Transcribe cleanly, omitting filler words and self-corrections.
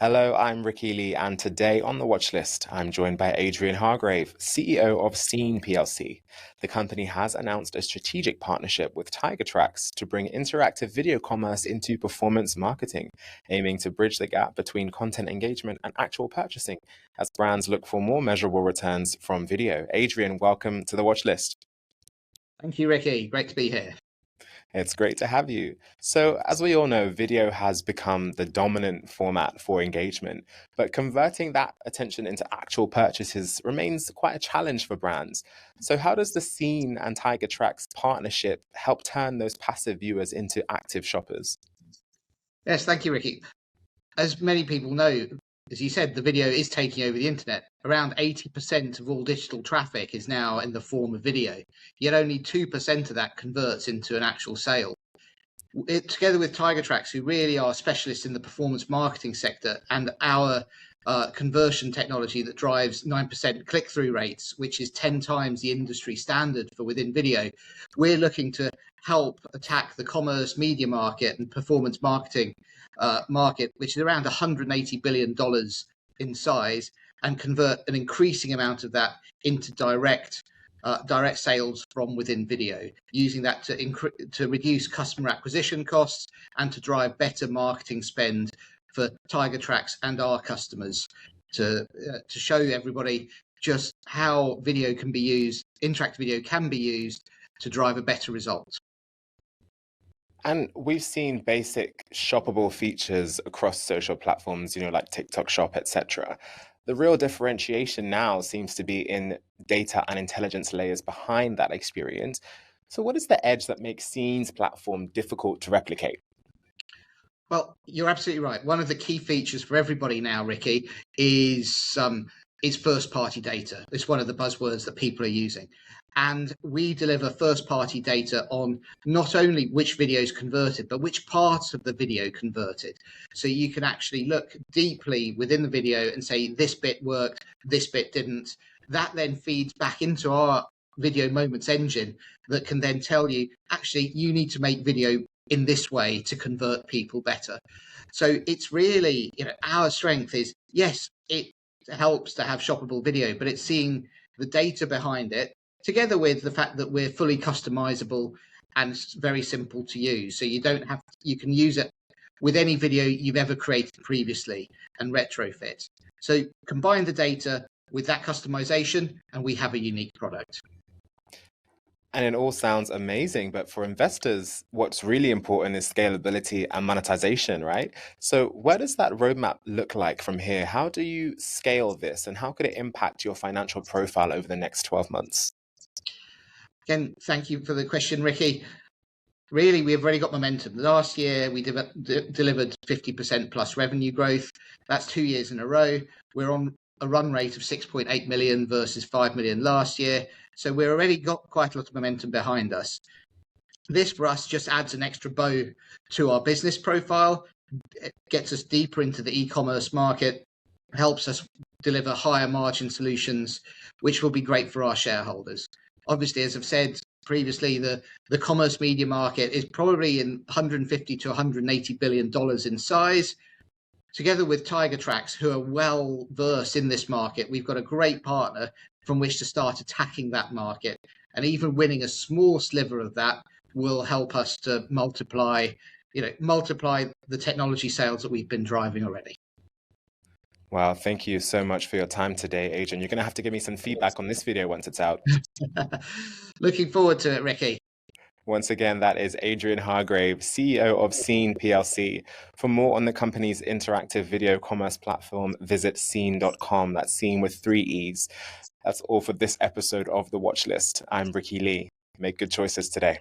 Hello, I'm Ricki Lee, and today on the Watchlist, I'm joined by Adrian Hargrave, CEO of SEEEN PLC. The company has announced a strategic partnership with Tiger Tracks to bring interactive video commerce into performance marketing, aiming to bridge the gap between content engagement and actual purchasing as brands look for more measurable returns from video. Adrian, welcome to the Watchlist. Thank you, Ricki. Great to be here. It's great to have you. So, as we all know, video has become the dominant format for engagement, but converting that attention into actual purchases remains quite a challenge for brands. So, how does the SEEEN and Tiger Tracks partnership help turn those passive viewers into active shoppers? Yes, thank you, Ricki. As many people know, as you said, the video is taking over the internet. Around 80% of all digital traffic is now in the form of video, yet only 2% of that converts into an actual sale. Together with Tiger Tracks, who really are specialists in the performance marketing sector, and our conversion technology that drives 9% click-through rates, which is 10 times the industry standard for within video, we're looking to help attack the commerce media market and performance marketing market, which is around $180 billion in size, and convert an increasing amount of that into direct sales from within video, using that to reduce customer acquisition costs and to drive better marketing spend for Tiger Tracks and our customers, to show everybody just how video can be used, interactive video can be used to drive a better result. And we've seen basic shoppable features across social platforms, like TikTok Shop, etc. The real differentiation now seems to be in data and intelligence layers behind that experience. So what is the edge that makes SEEEN's platform difficult to replicate? Well, you're absolutely right. One of the key features for everybody now, Ricki, is first-party data. It's one of the buzzwords that people are using. And we deliver first-party data on not only which videos converted, but which parts of the video converted. So you can actually look deeply within the video and say, this bit worked, this bit didn't. That then feeds back into our video moments engine that can then tell you, actually, you need to make video in this way to convert people better. So it's really, our strength is, yes, it helps to have shoppable video, but it's seeing the data behind it, together with the fact that we're fully customizable and very simple to use. So you can use it with any video you've ever created previously and retrofit. So combine the data with that customization and we have a unique product. And it all sounds amazing, but for investors, what's really important is scalability and monetization, right? So where does that roadmap look like from here? How do you scale this and how could it impact your financial profile over the next 12 months? Again, thank you for the question, Ricki. Really, we've already got momentum. Last year, we delivered 50% plus revenue growth. That's 2 years in a row. We're on a run rate of 6.8 million versus 5 million last year. So we've already got quite a lot of momentum behind us. This for us just adds an extra bow to our business profile. It gets us deeper into the e-commerce market, helps us deliver higher margin solutions, which will be great for our shareholders. Obviously, as I've said previously, the commerce media market is probably in $150 to $180 billion in size. Together with Tiger Tracks, who are well versed in this market, we've got a great partner from which to start attacking that market. And even winning a small sliver of that will help us to multiply the technology sales that we've been driving already. Wow, thank you so much for your time today, Adrian. You're going to have to give me some feedback on this video once it's out. Looking forward to it, Ricki. Once again, that is Adrian Hargrave, CEO of SEEEN PLC. For more on the company's interactive video commerce platform, visit SEEEN.com. That's SEEEN with 3 E's. That's all for this episode of The Watchlist. I'm Ricki Lee. Make good choices today.